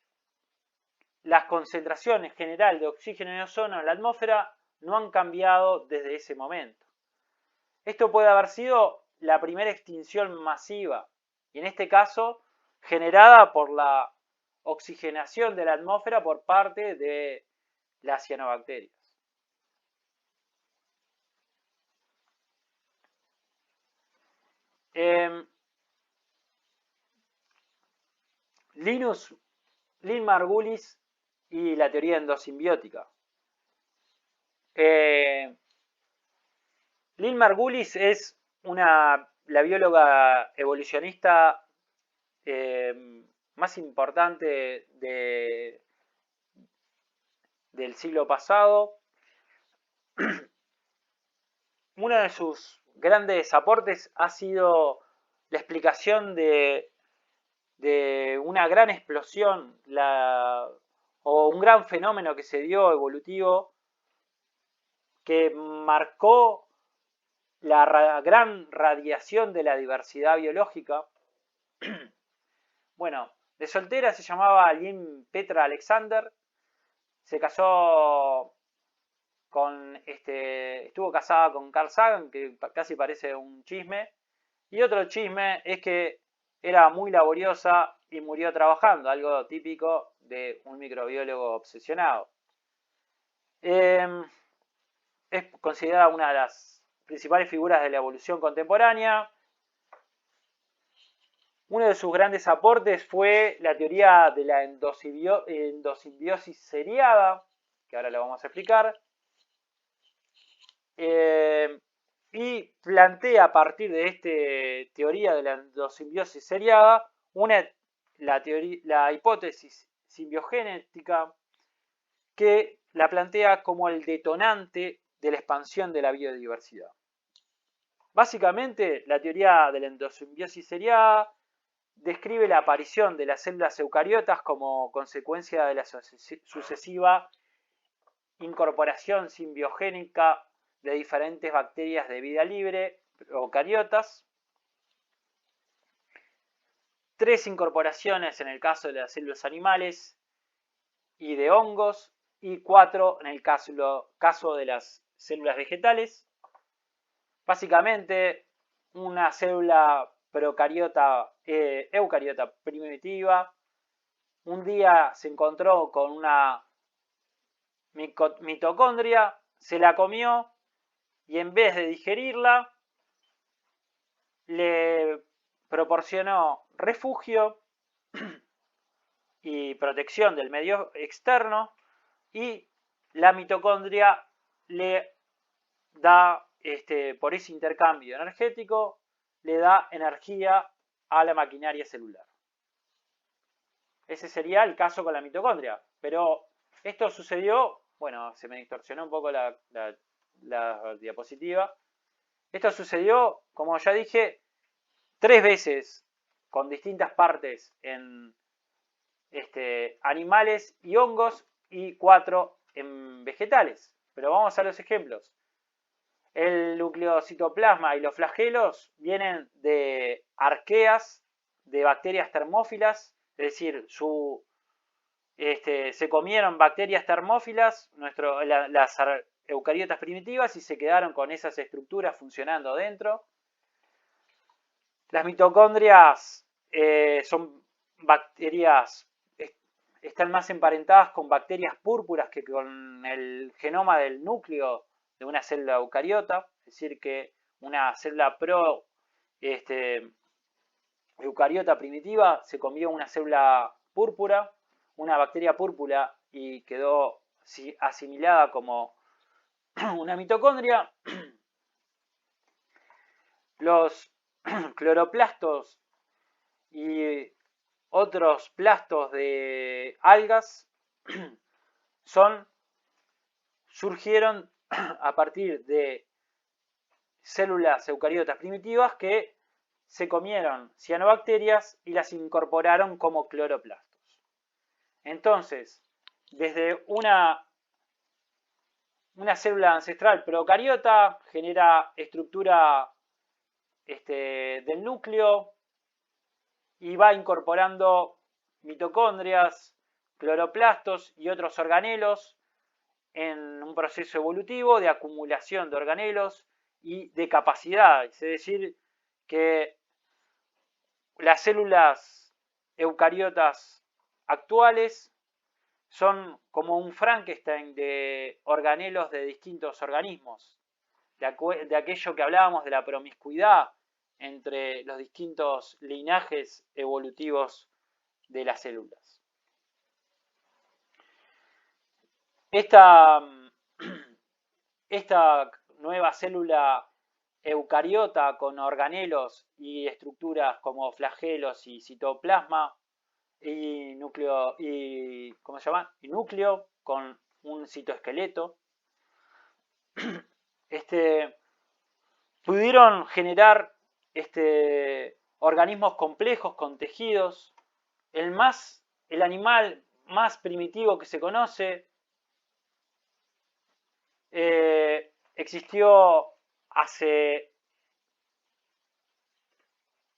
Speaker 1: las concentraciones general de oxígeno y ozono en la atmósfera no han cambiado desde ese momento. Esto puede haber sido la primera extinción masiva, y en este caso generada por la oxigenación de la atmósfera por parte de las cianobacterias. Lynn Margulis y la teoría endosimbiótica. Lynn Margulis es la bióloga evolucionista más importante del siglo pasado. Uno de sus grandes aportes ha sido la explicación de una gran explosión o un gran fenómeno que se dio evolutivo que marcó la gran radiación de la diversidad biológica. Bueno, de soltera se llamaba Lynn Petra Alexander, se casó estuvo casada con Carl Sagan, que casi parece un chisme, y otro chisme es que era muy laboriosa y murió trabajando, algo típico de un microbiólogo obsesionado. Es considerada una de las principales figuras de la evolución contemporánea. Uno de sus grandes aportes fue la teoría de la endosimbiosis seriada, que ahora lo vamos a explicar, y plantea a partir de esta teoría de la endosimbiosis seriada la hipótesis simbiogenética, que la plantea como el detonante de la expansión de la biodiversidad. Básicamente, la teoría de la endosimbiosis seriada describe la aparición de las células eucariotas como consecuencia de la sucesiva incorporación simbiogénica de diferentes bacterias de vida libre, eucariotas. 3 incorporaciones en el caso de las células animales y de hongos, y 4 en el caso de las células vegetales. Básicamente, una célula eucariota primitiva un día se encontró con una mitocondria, se la comió y en vez de digerirla, le proporcionó refugio y protección del medio externo, y la mitocondria le da, por ese intercambio energético, le da energía a la maquinaria celular. Ese sería el caso con la mitocondria. Pero esto sucedió, bueno, se me distorsionó un poco la diapositiva. Esto sucedió, como ya dije, 3 veces con distintas partes en animales y hongos, y 4 en vegetales. Pero vamos a los ejemplos. El nucleocitoplasma y los flagelos vienen de arqueas de bacterias termófilas, es decir, se comieron bacterias termófilas, las eucariotas primitivas, y se quedaron con esas estructuras funcionando dentro. Las mitocondrias son bacterias, están más emparentadas con bacterias púrpuras que con el genoma del núcleo de una célula eucariota, es decir, que una célula eucariota primitiva se comió una célula púrpura, una bacteria púrpura, y quedó asimilada como una mitocondria. Los cloroplastos y otros plastos de algas surgieron a partir de células eucariotas primitivas que se comieron cianobacterias y las incorporaron como cloroplastos. Entonces, desde una célula ancestral procariota genera estructura del núcleo y va incorporando mitocondrias, cloroplastos y otros organelos en un proceso evolutivo de acumulación de organelos y de capacidades. Es decir, que las células eucariotas actuales son como un Frankenstein de organelos de distintos organismos, de aquello que hablábamos de la promiscuidad entre los distintos linajes evolutivos de las células. Esta nueva célula eucariota con organelos y estructuras como flagelos y citoplasma y núcleo con un citoesqueleto, pudieron generar organismos complejos con tejidos. El animal más primitivo que se conoce existió hace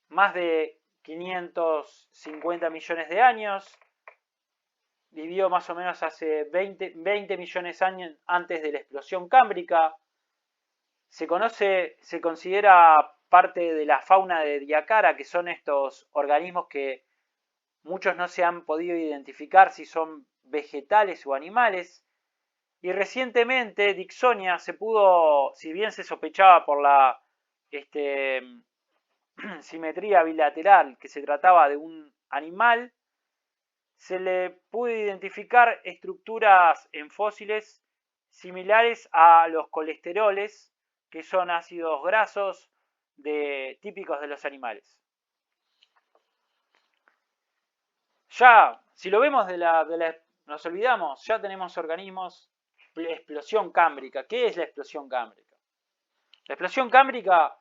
Speaker 1: más de 550 millones de años, vivió más o menos hace 20 millones de años antes de la explosión cámbrica. Se considera parte de la fauna de Ediacara, que son estos organismos que muchos no se han podido identificar si son vegetales o animales. Y recientemente Dicksonia se pudo, si bien se sospechaba por la simetría bilateral que se trataba de un animal, se le pudo identificar estructuras en fósiles similares a los colesteroles, que son ácidos grasos típicos de los animales. Ya, si lo vemos nos olvidamos, ya tenemos organismos de explosión cámbrica. ¿Qué es la explosión cámbrica? La explosión cámbrica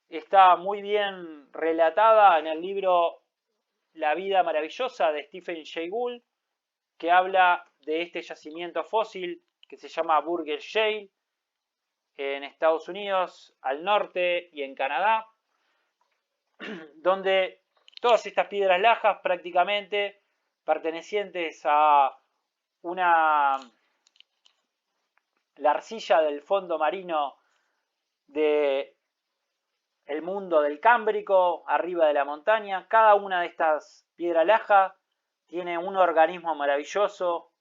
Speaker 1: está muy bien relatada en el libro La vida maravillosa de Stephen Jay Gould, que habla de este yacimiento fósil que se llama Burgess Shale, en Estados Unidos, al norte y en Canadá, donde todas estas piedras lajas prácticamente pertenecientes a la arcilla del fondo marino del mundo del Cámbrico, arriba de la montaña. Cada una de estas piedras lajas tiene un organismo maravilloso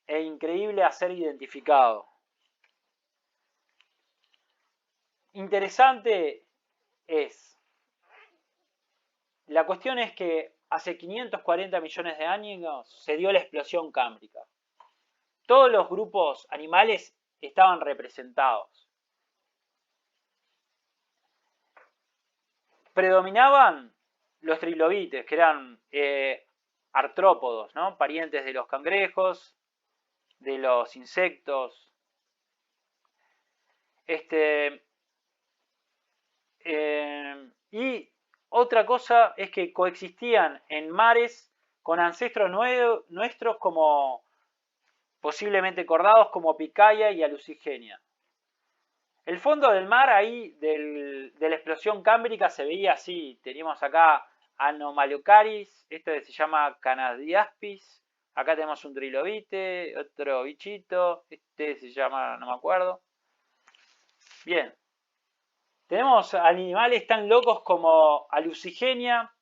Speaker 1: e increíble a ser identificado. Interesante la cuestión es que hace 540 millones de años se dio la explosión cámbrica. Todos los grupos animales estaban representados. Predominaban los trilobites, que eran artrópodos, ¿no? Parientes de los cangrejos, de los insectos. Y otra cosa es que coexistían en mares con ancestros nuestros como posiblemente cordados como Picaya y Alucigenia. El fondo del mar ahí de la explosión cámbrica se veía así. Teníamos acá Anomalocaris, este se llama Canadiaspis. Acá tenemos un trilobite, otro bichito, este se llama, no me acuerdo. Bien. Tenemos animales tan locos como Alucigenia,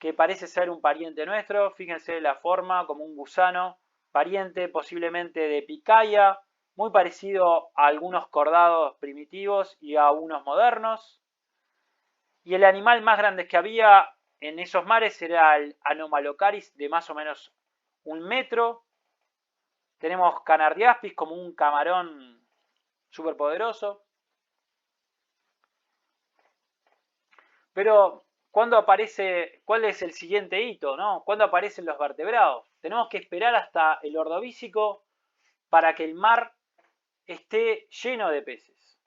Speaker 1: que parece ser un pariente nuestro. Fíjense la forma, como un gusano, pariente posiblemente de Picaya, muy parecido a algunos cordados primitivos y a unos modernos. Y el animal más grande que había en esos mares era el Anomalocaris, de más o menos 1 metro. Tenemos Canardiaspis como un camarón superpoderoso. Pero, ¿cuándo aparece? ¿Cuál es el siguiente hito, no? ¿Cuándo aparecen los vertebrados? Tenemos que esperar hasta el Ordovícico para que el mar esté lleno de peces.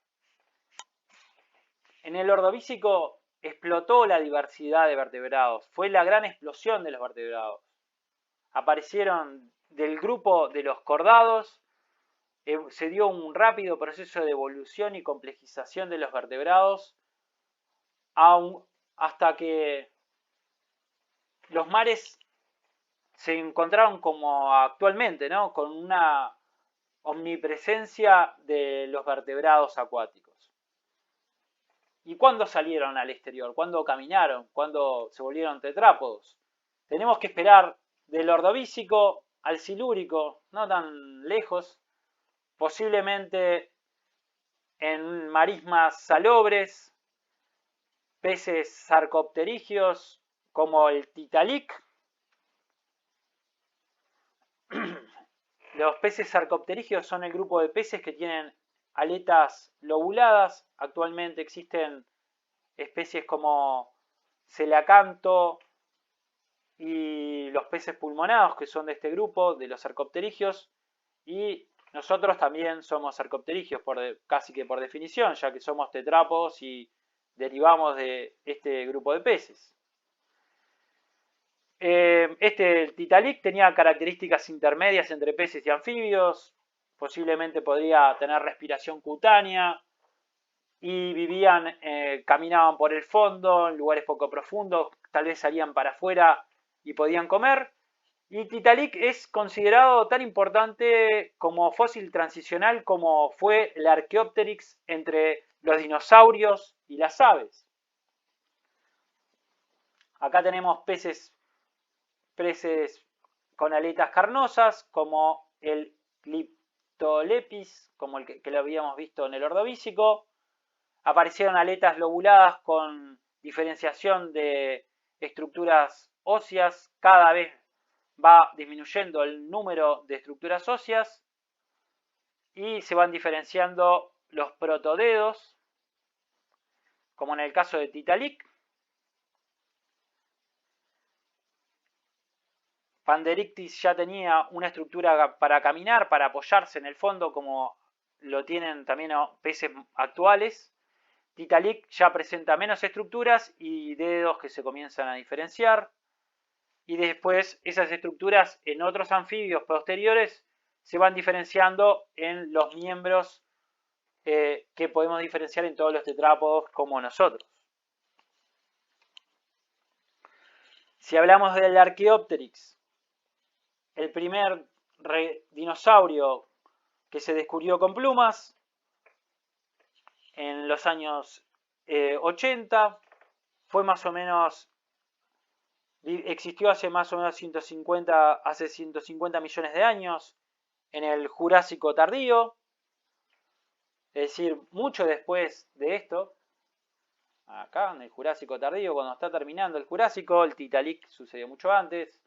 Speaker 1: En el Ordovícico explotó la diversidad de vertebrados. Fue la gran explosión de los vertebrados. Aparecieron del grupo de los cordados. Se dio un rápido proceso de evolución y complejización de los vertebrados hasta que los mares se encontraron como actualmente, ¿no? Con una omnipresencia de los vertebrados acuáticos. ¿Y cuándo salieron al exterior? ¿Cuándo caminaron? ¿Cuándo se volvieron tetrápodos? Tenemos que esperar del Ordovícico al Silúrico, no tan lejos, posiblemente en marismas salobres, peces sarcopterigios como el Tiktaalik. Los peces sarcopterigios son el grupo de peces que tienen aletas lobuladas. Actualmente existen especies como Celacanto y los peces pulmonados, que son de este grupo, de los sarcopterigios. Y nosotros también somos sarcopterigios, casi que por definición, ya que somos tetrápodos y derivamos de este grupo de peces. El Tiktaalik tenía características intermedias entre peces y anfibios, posiblemente podría tener respiración cutánea y caminaban por el fondo en lugares poco profundos, tal vez salían para afuera y podían comer. Y Tiktaalik es considerado tan importante como fósil transicional como fue el Archaeopteryx entre los dinosaurios y las aves. Acá tenemos peces con aletas carnosas, como el Cliptolepis, como el que lo habíamos visto en el Ordovícico. Aparecieron aletas lobuladas con diferenciación de estructuras óseas. Cada vez va disminuyendo el número de estructuras óseas y se van diferenciando los protodedos, como en el caso de Tiktaalik. Panderictis ya tenía una estructura para caminar, para apoyarse en el fondo, como lo tienen también peces actuales. Tiktaalik ya presenta menos estructuras y dedos que se comienzan a diferenciar. Y después esas estructuras en otros anfibios posteriores se van diferenciando en los miembros que podemos diferenciar en todos los tetrápodos como nosotros. Si hablamos del Archaeopteryx, el primer dinosaurio que se descubrió con plumas en los años 80, fue más o menos, existió hace más o menos 150 millones de años, en el Jurásico tardío, es decir, mucho después de esto. Acá en el Jurásico tardío, cuando está terminando el Jurásico, el Tiktaalik sucedió mucho antes,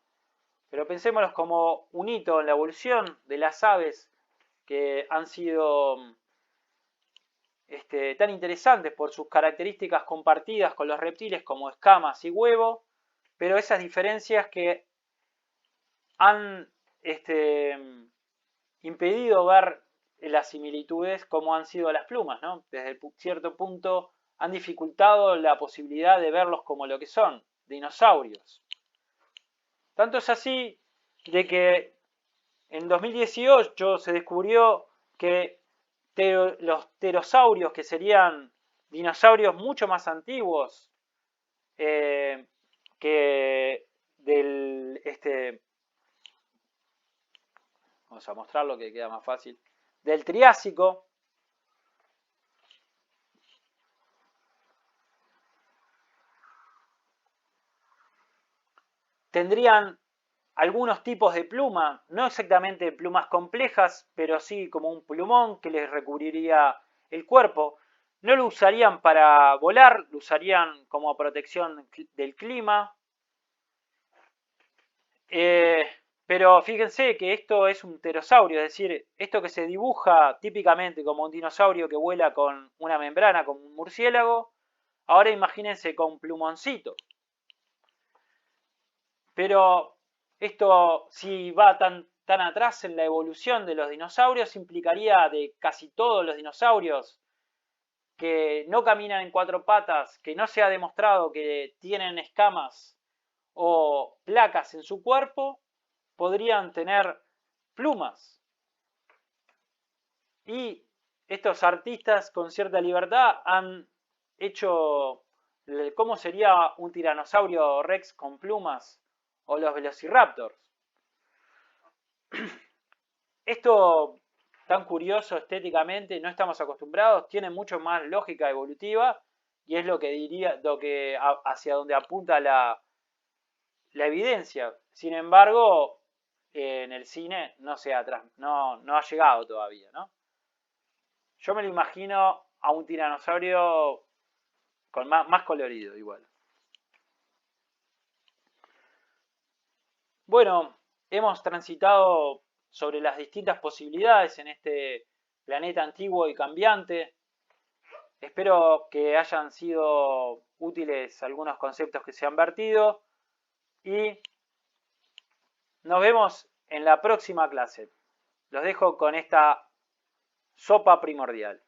Speaker 1: pero pensémoslos como un hito en la evolución de las aves que han sido tan interesantes por sus características compartidas con los reptiles como escamas y huevo, pero esas diferencias que han impedido ver las similitudes como han sido las plumas, ¿no? Desde cierto punto han dificultado la posibilidad de verlos como lo que son, dinosaurios. Tanto es así de que en 2018 se descubrió que los pterosaurios, que serían dinosaurios mucho más antiguos que del vamos a mostrarlo que queda más fácil, del Triásico, tendrían algunos tipos de pluma, no exactamente plumas complejas, pero sí como un plumón que les recubriría el cuerpo. No lo usarían para volar, lo usarían como protección del clima. Pero fíjense que esto es un pterosaurio, es decir, esto que se dibuja típicamente como un dinosaurio que vuela con una membrana, como un murciélago, ahora imagínense con plumoncito. Pero esto, si va tan atrás en la evolución de los dinosaurios, implicaría de casi todos los dinosaurios que no caminan en cuatro patas, que no se ha demostrado que tienen escamas o placas en su cuerpo, podrían tener plumas. Y estos artistas con cierta libertad han hecho cómo sería un tiranosaurio rex con plumas o los velociraptors. Esto tan curioso estéticamente, no estamos acostumbrados, tiene mucho más lógica evolutiva y es lo que diría, hacia donde apunta la evidencia. Sin embargo, en el cine no ha llegado todavía, ¿no? Yo me lo imagino a un tiranosaurio con más colorido igual. Bueno, hemos transitado sobre las distintas posibilidades en este planeta antiguo y cambiante. Espero que hayan sido útiles algunos conceptos que se han vertido y nos vemos en la próxima clase. Los dejo con esta sopa primordial.